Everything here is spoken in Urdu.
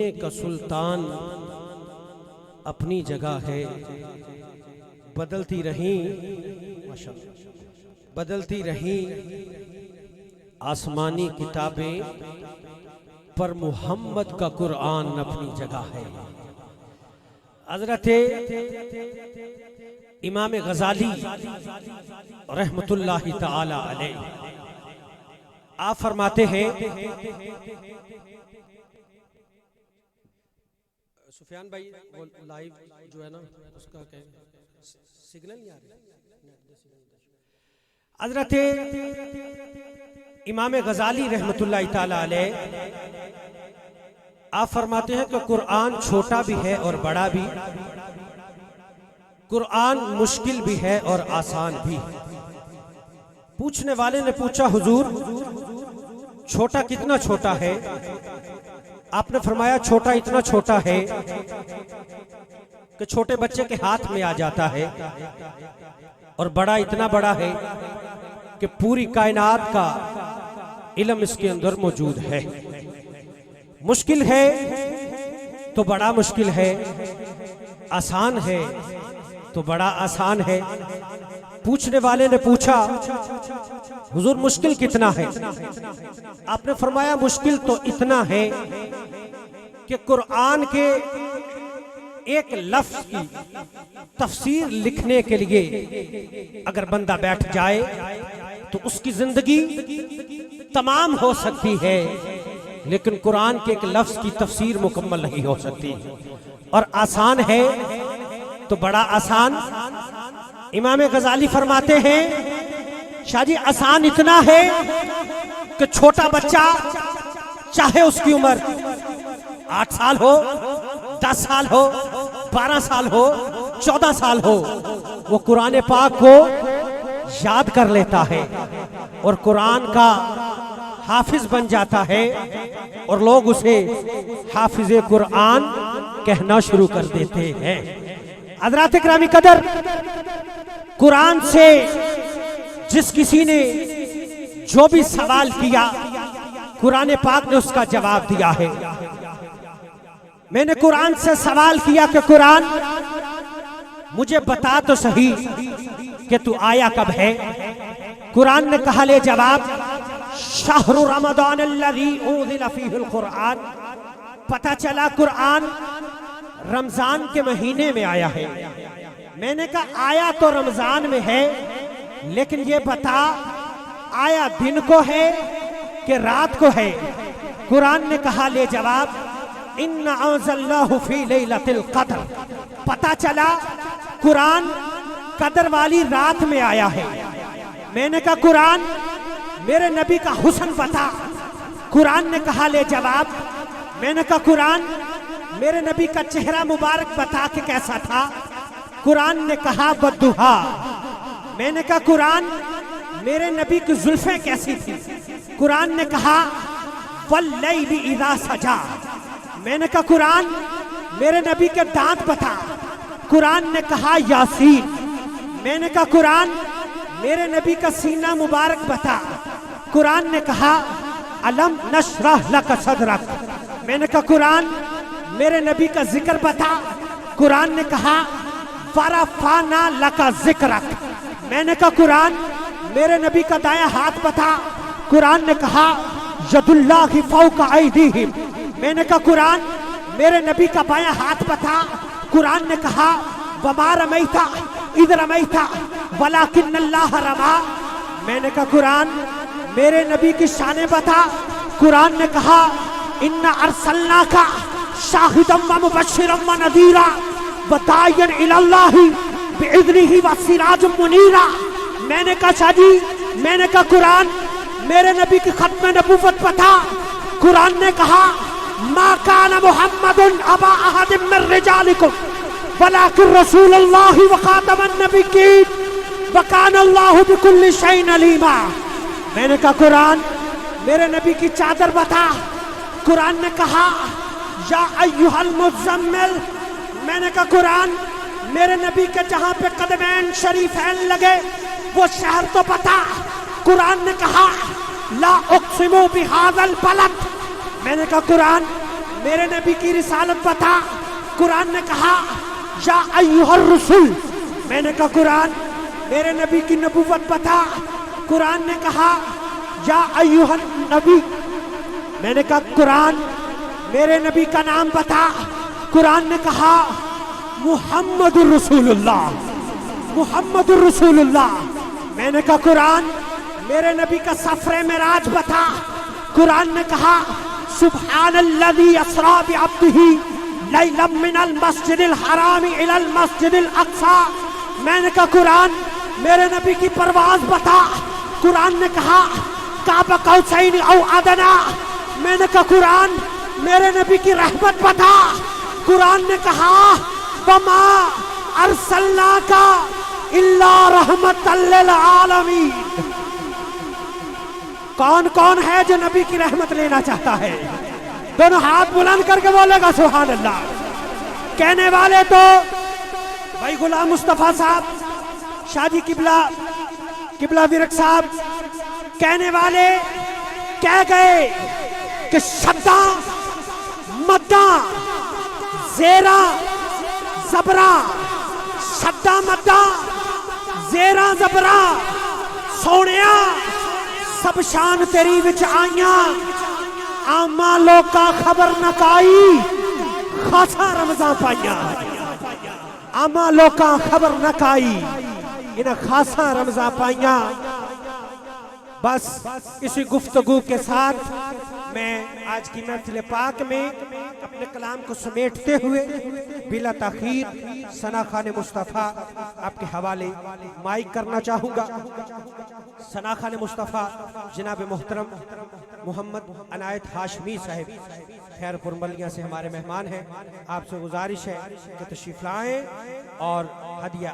کا سلطان اپنی جگہ ہے، بدلتی رہیں آسمانی کتابیں، پر محمد کا قرآن اپنی جگہ ہے۔ حضرت امام غزالی رحمت اللہ تعالی علیہ آپ فرماتے ہیں، سفیان بھائی وہ لائیو جو ہے نا اس کا سگنل نہیں آ رہا۔ حضرت امام غزالی رحمت اللہ تعالی علیہ آپ فرماتے ہیں کہ قرآن چھوٹا بھی ہے اور بڑا بھی، قرآن مشکل بھی ہے اور آسان بھی۔ پوچھنے والے نے پوچھا، حضور چھوٹا کتنا چھوٹا ہے؟ آپ نے فرمایا چھوٹا اتنا چھوٹا ہے کہ چھوٹے بچے کے ہاتھ میں آ جاتا ہے، اور بڑا اتنا بڑا ہے کہ پوری کائنات کا علم اس کے اندر موجود ہے۔ مشکل ہے تو بڑا مشکل ہے، آسان ہے تو بڑا آسان ہے۔ پوچھنے والے نے پوچھا، حضور مشکل کتنا ہے؟ آپ نے فرمایا مشکل تو اتنا ہے کہ قرآن کے ایک لفظ کی تفسیر لکھنے کے لیے اگر بندہ بیٹھ جائے تو اس کی زندگی تمام ہو سکتی ہے، لیکن قرآن کے ایک لفظ کی تفسیر مکمل نہیں ہو سکتی۔ اور آسان ہے تو بڑا آسان۔ امام غزالی فرماتے ہیں، شاہ جی آسان اتنا ہے کہ چھوٹا بچہ چاہے اس کی عمر 8 سال ہو، 10 سال ہو، 12 سال ہو، 14 سال ہو، وہ قرآن پاک کو یاد کر لیتا ہے اور قرآن کا حافظ بن جاتا ہے، اور لوگ اسے حافظ قرآن کہنا شروع کر دیتے ہیں۔ حضرات اکرامی قدر، قرآن سے جس کسی نے جو بھی سوال کیا، قرآن پاک نے اس کا جواب دیا ہے۔ میں نے قرآن سے سوال کیا کہ قرآن مجھے بتا تو صحیح کہ تو آیا کب ہے؟ قرآن نے کہا لے جواب، شہر رمضان الذی انزل فیہ القرآن۔ پتہ چلا قرآن رمضان کے مہینے میں آیا ہے۔ میں نے کہا آیا تو رمضان میں ہے، لیکن یہ بتا آیا دن کو ہے کہ رات کو ہے؟ قرآن نے کہا لے جواب، اِنَّا أَنزَلْنَاهُ فِي لَيْلَةِ الْقَدْرِ۔ پتہ چلا قرآن قدر والی رات میں آیا ہے۔ میں نے کہا قرآن میرے نبی کا حسن بتا۔ قرآن نے کہا لے جواب، میں نے کہا قرآن میرے نبی کا چہرہ مبارک بتا کہ کیسا تھا؟ قرآن نے کہا بدہا۔ میں نے کہا قرآن میرے نبی کی زلفیں کیسی تھی؟ قرآن نے کہا واللیل اذا سجا۔ میں نے کہا قرآن میرے نبی کے دانت بتا۔ قرآن نے کہا یاسین۔ میں نے کہا قرآن میرے نبی کا سینہ مبارک بتا۔ قرآن نے کہا الم نشرح لک صدرک۔ میں نے کہا قرآن میرے نبی کا ذکر بتا۔ قرآن نے کہا ورفعنا لک ذکرک۔ میں نے کہا قرآن میرے نبی کا دایاں ہاتھ بتا۔ قرآن نے کہا ید اللہ فوق ایدیہم۔ میں نے کہا قرآن میرے نبی کا بایاں ہاتھ بتا۔ قرآن نے کہا وما رمیت اذ رمیت ولکن اللہ رما۔ میں نے کہا قرآن میرے نبی کی شانیں بتا۔ قرآن نے کہا انا ارسلناک شاہدا ومبشرا ونذیرا وداعیا الی اللہ باذنہ وسراجا منیرا۔ میں نے کہا شاہ جی، میں نے کہا قرآن میرے نبی کی ختم نبوت بتا۔ قرآن نے کہا ما کان محمد ابا احد من رجالکم ولکن رسول اللہ وخاتم النبیین وکان اللہ بکل شیء علیما۔ میں نے کہا قرآن میرے نبی کی چادر بتا۔ قرآن نے کہا یا ایھا المزمل۔ میں نے کہا قرآن میرے نبی کے جہاں پہ قدمین شریفین لگے وہ شہر تو بتا۔ قرآن نے کہا لا اقسم بہذا البلد۔ میں نے کہا قرآن میرے نبی کی رسالت بتا۔ قرآن نے کہا یا ایھا الرسول، میں نے کہا قرآن میرے نبی کی نبوت بتا۔ قرآن نے کہا یا ایھا النبی، میں نے کہا قرآن میرے نبی کا نام بتا۔ قرآن نے کہا محمد الرسول اللہ، محمد الرسول اللہ۔ میں نے کہا قرآن میرے نبی کا سفر معراج بتا۔ قرآن نے کہا سبحان الذی اسری بعبدہ لیلا من المسجد الحرام الی المسجد الاقصی۔ میں نے کہا قرآن میرے نبی کی پرواز بتا۔ قرآن نے کہا قاب قوسین او ادنی۔ میں نے کہا قرآن میرے نبی کی رحمت بتا۔ قرآن نے کہا وما ارسلناک الا رحمۃ للعالمین۔ کون کون ہے جو نبی کی رحمت لینا چاہتا ہے؟ دونوں ہاتھ بلند کر کے بولے گا سبحان اللہ۔ کہنے والے تو بھائی غلام مصطفیٰ صاحب، شادی قبلہ ورک صاحب، کہنے والے کہہ گئے کہ شدہ مدہ زیرہ زبرہ، شدہ مدہ زیرہ زبرہ، سونیا سب شان تیری وچ آئیاں، آما لوکا خبر نہ کائی خاصا رمضان پائیاں۔ آما لوکا خبر نہ کائی انہیں خاصا رمضان پائیاں۔ بس اسی گفتگو کے ساتھ میں آج کی محفل پاک میں اپنے کلام کو سمیٹتے ہوئے بلا تاخیر ثنا خان مصطفیٰ آپ کے حوالے مائک کرنا چاہوں گا۔ ثنا خان مصطفیٰ جناب محترم محمد عنایت ہاشمی صاحب خیر پور ملیاں سے ہمارے مہمان ہیں۔ آپ سے گزارش ہے کہ تشریف لائیں اور ہدیہ